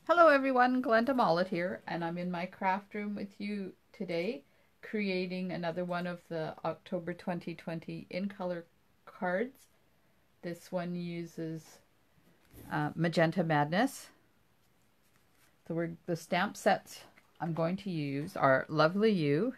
Hello everyone, Glenda Mollett here, and I'm in my craft room with you today, creating another one of the October 2020 in color cards. This one uses Magenta Madness. The stamp sets I'm going to use are Lovely You,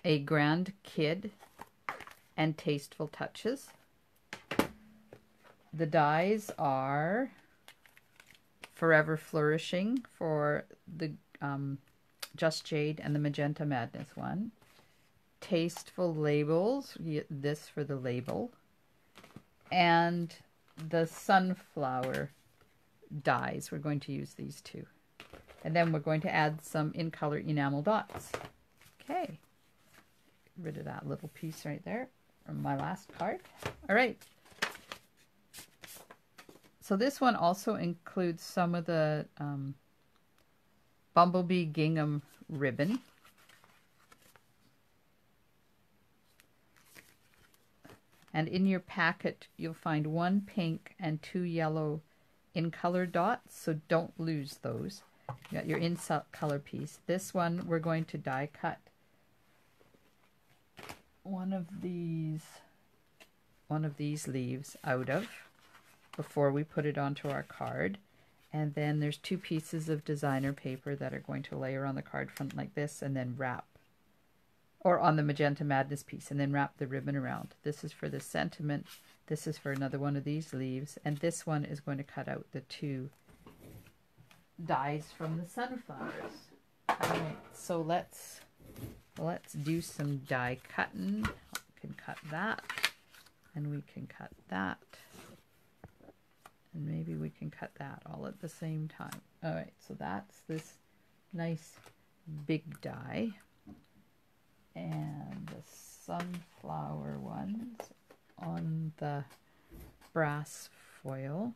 A Grand Kid, and Tasteful Touches. The dies are Forever Flourishing for the Just Jade and the Magenta Madness one. Tasteful Labels, this for the label. And the Sunflower dies, we're going to use these two. And then we're going to add some in color enamel dots. Okay, get rid of that little piece right there from my last card. All right. So this one also includes some of the Bumblebee Gingham ribbon. And in your packet, you'll find 1 pink and 2 yellow in color dots, so don't lose those. You got your in color piece. This one we're going to die cut one of these leaves out of before we put it onto our card. And then there's 2 pieces of designer paper that are going to layer on the card front like this and then wrap, or on the Magenta Madness piece, and then wrap the ribbon around. This is for the sentiment, this is for another one of these leaves, and this one is going to cut out the 2 dies from the sunflowers. Alright, so let's do some die cutting. We can cut that, and we can cut that. And maybe we can cut that all at the same time. Alright, so that's this nice big die. And the sunflower ones on the brass foil.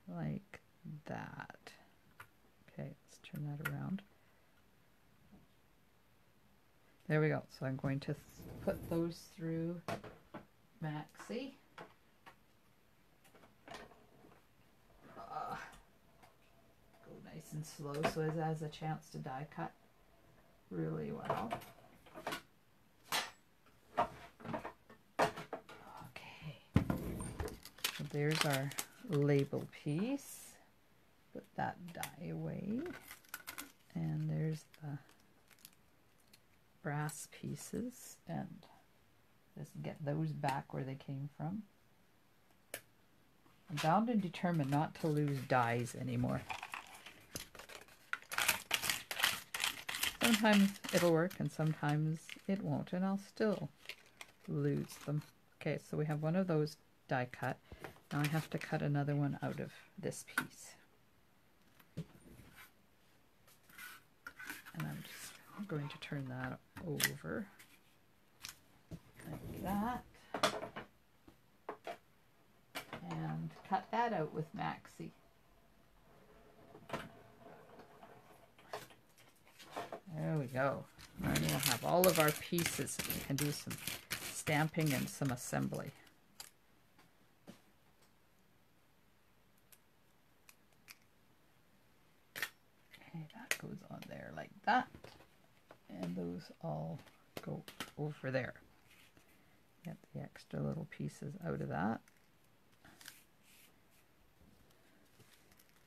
Like that. Okay, let's turn that around. There we go. So I'm going to put those through Maxi. Nice and slow so it has a chance to die cut really well. Okay, so there's our label piece. Put that die away. And there's the brass pieces, and just get those back where they came from. I'm bound and determined not to lose dies anymore. Sometimes it'll work and sometimes it won't, and I'll still lose them. Okay, so we have one of those die cut. Now I have to cut another one out of this piece. And I'm just going to turn that over like that. And cut that out with Maxi. There we go. And we'll have all of our pieces. We can do some stamping and some assembly. Okay, that goes on there like that. And those all go over there. Get the extra little pieces out of that.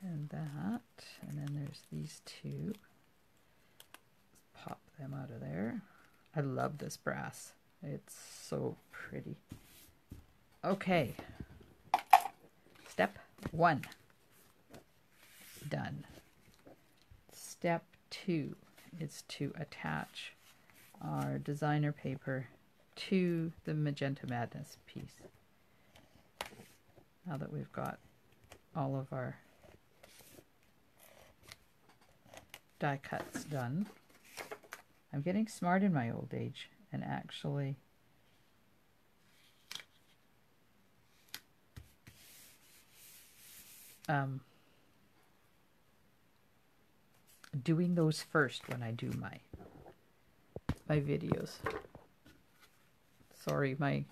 And that. And then there's these 2. Pop them out of there. I love this brass. It's so pretty. Okay. Step 1. Done. Step 2 is to attach our designer paper to the Magenta Madness piece. Now that we've got all of our die cuts done, I'm getting smart in my old age and actually doing those first when I do my videos. Sorry, my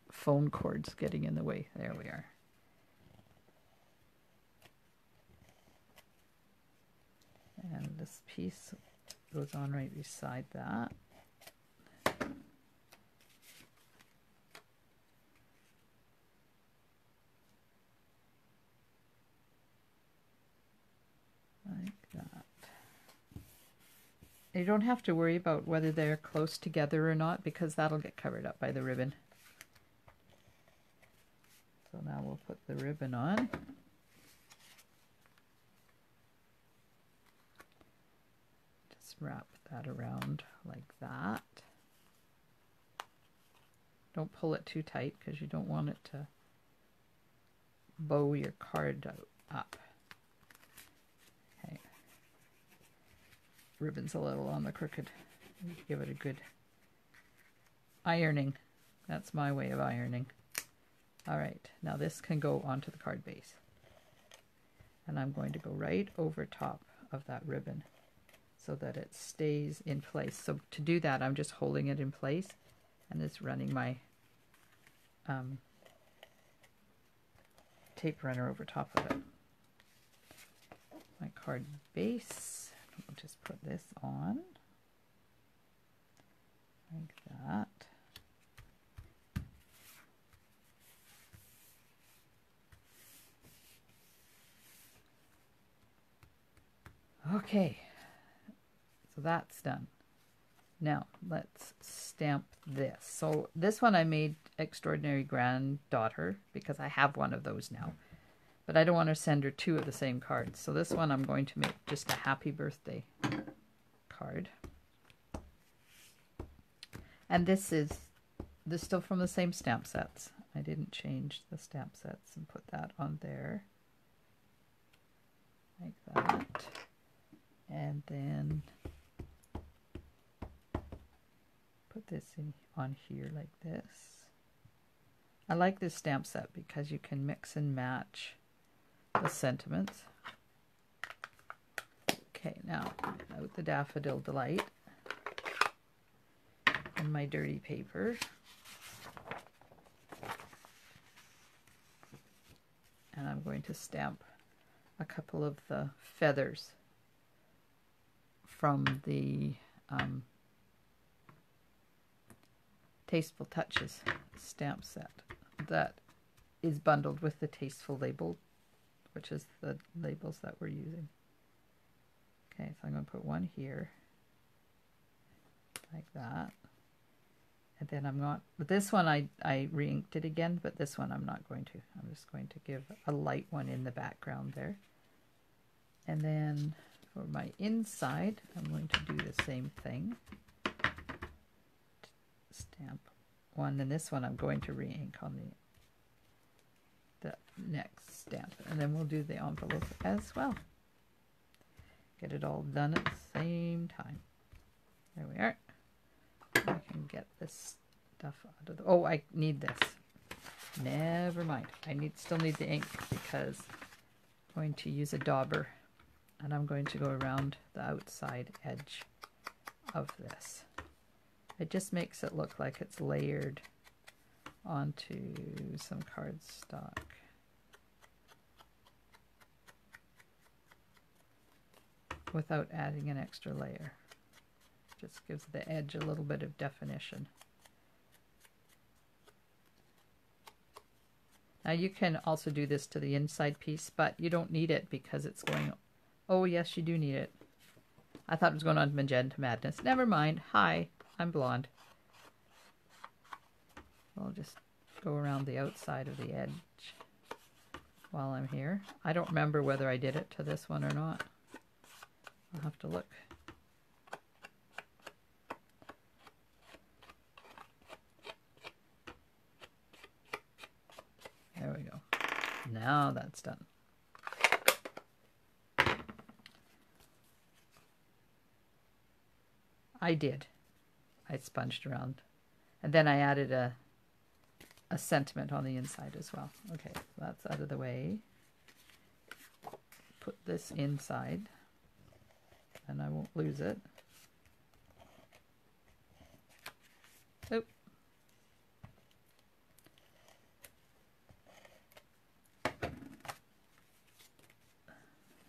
phone cord's getting in the way. There we are. this piece goes on right beside that. Like that. You don't have to worry about whether they're close together or not, because that'll get covered up by the ribbon. So now we'll put the ribbon on. Just wrap that around like that. Don't pull it too tight because you don't want it to bow your card up. Okay. Ribbon's a little on the crooked. Give it a good ironing. That's my way of ironing. All right, now this can go onto the card base. And I'm going to go right over top of that ribbon so that it stays in place. So to do that, I'm just holding it in place and just running my tape runner over top of it. My card base, I'll just put this on like that. Okay, so that's done. Now let's stamp this. So this one I made Extraordinary Granddaughter because I have one of those now. But I don't want to send her two of the same cards. So this one I'm going to make just a happy birthday card. And this is still from the same stamp sets. I didn't change the stamp sets and put that on there. Like that. And then put this in on here like this. I like this stamp set because you can mix and match the sentiments. Okay, now out the Daffodil Delight and my dirty paper. And I'm going to stamp a couple of the feathers from the Tasteful Touches stamp set that is bundled with the Tasteful label, which is the labels that we're using. Okay, so I'm going to put one here, like that. And then I'm not, but this one I re-inked it again, but this one I'm not going to. I'm just going to give a light one in the background there. And then for my inside, I'm going to do the same thing. Stamp one, and this one I'm going to re-ink on the next stamp, and then we'll do the envelope as well. Get it all done at the same time. There we are. I can get this stuff out of the... Oh, I need this. Never mind. I still need the ink because I'm going to use a dauber, and I'm going to go around the outside edge of this. It just makes it look like it's layered onto some cardstock. Without adding an extra layer. Just gives the edge a little bit of definition. Now you can also do this to the inside piece, but you don't need it because it's going... Oh yes, you do need it. I thought it was going on to Magenta Madness. Never mind. Hi, I'm blonde. I'll just go around the outside of the edge while I'm here. I don't remember whether I did it to this one or not. I'll have to look. There we go. Now that's done. I did. I sponged around. And then I added a sentiment on the inside as well. Okay, so that's out of the way. Put this inside. And I won't lose it. Oh.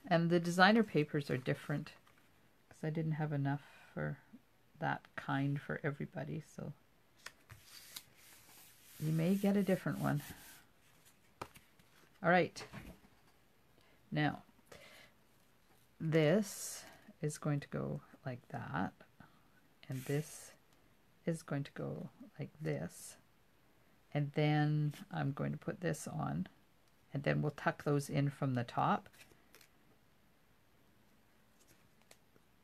And the designer papers are different I didn't have enough for that kind for everybody, so you may get a different one. All right. Now, this is going to go like that, and this is going to go like this, and then I'm going to put this on, and then we'll tuck those in from the top.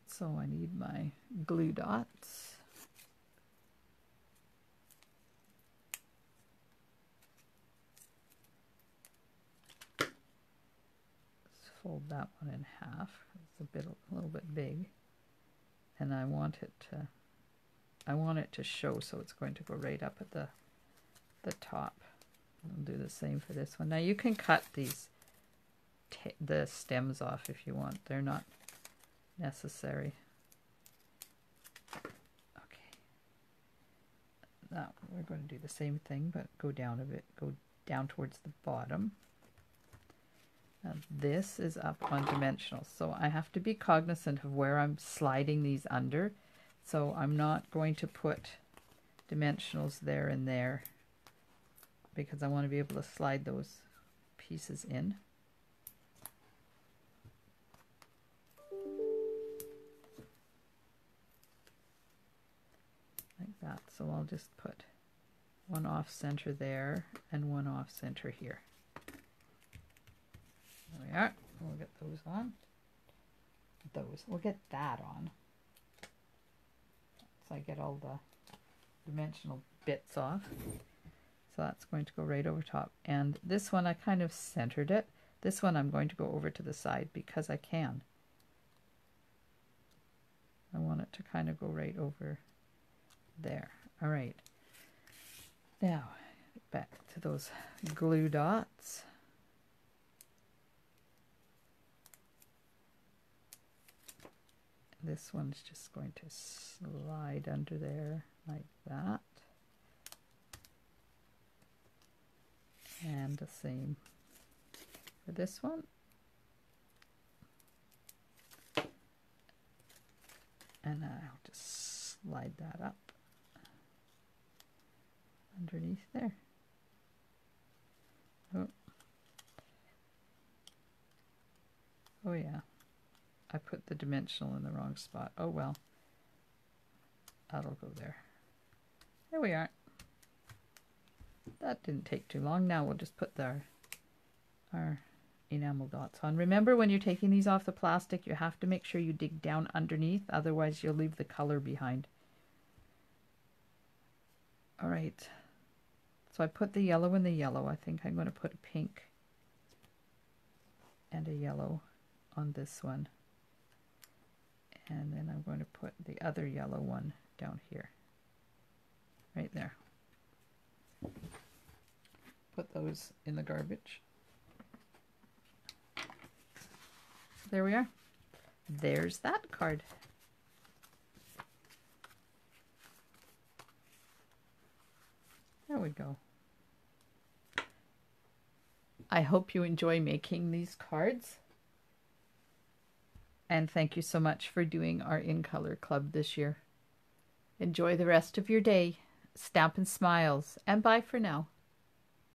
So I need my glue dots. Let's fold that one in half. It's a little bit big, and I want it to show, so it's going to go right up at the top. I'll do the same for this one. Now you can cut the stems off if you want. They're not necessary. Okay. Now we're going to do the same thing, but go down a bit. Go down towards the bottom. Now this is up on dimensional, so I have to be cognizant of where I'm sliding these under. So I'm not going to put dimensionals there and there, because I want to be able to slide those pieces in. Like that. So I'll just put one off center there and one off center here. There we are. We'll get those on. We'll get that on. So I get all the dimensional bits off. So that's going to go right over top. And this one, I kind of centered it. This one I'm going to go over to the side because I can. I want it to kind of go right over there. All right. Now, back to those glue dots. This one's just going to slide under there like that. And the same for this one. And I'll just slide that up underneath there. Oh yeah, I put the dimensional in the wrong spot. Oh well, that'll go there. There we are. That didn't take too long. Now we'll just put our enamel dots on. Remember, when you're taking these off the plastic, you have to make sure you dig down underneath, otherwise you'll leave the color behind. All right, so I put the yellow in the yellow. I think I'm going to put a pink and a yellow on this one. And then I'm going to put the other yellow one down here. Right there. Put those in the garbage. There we are. There's that card. There we go. I hope you enjoy making these cards. And thank you so much for doing our In Color Club this year. Enjoy the rest of your day. Stampin' Smiles, and bye for now.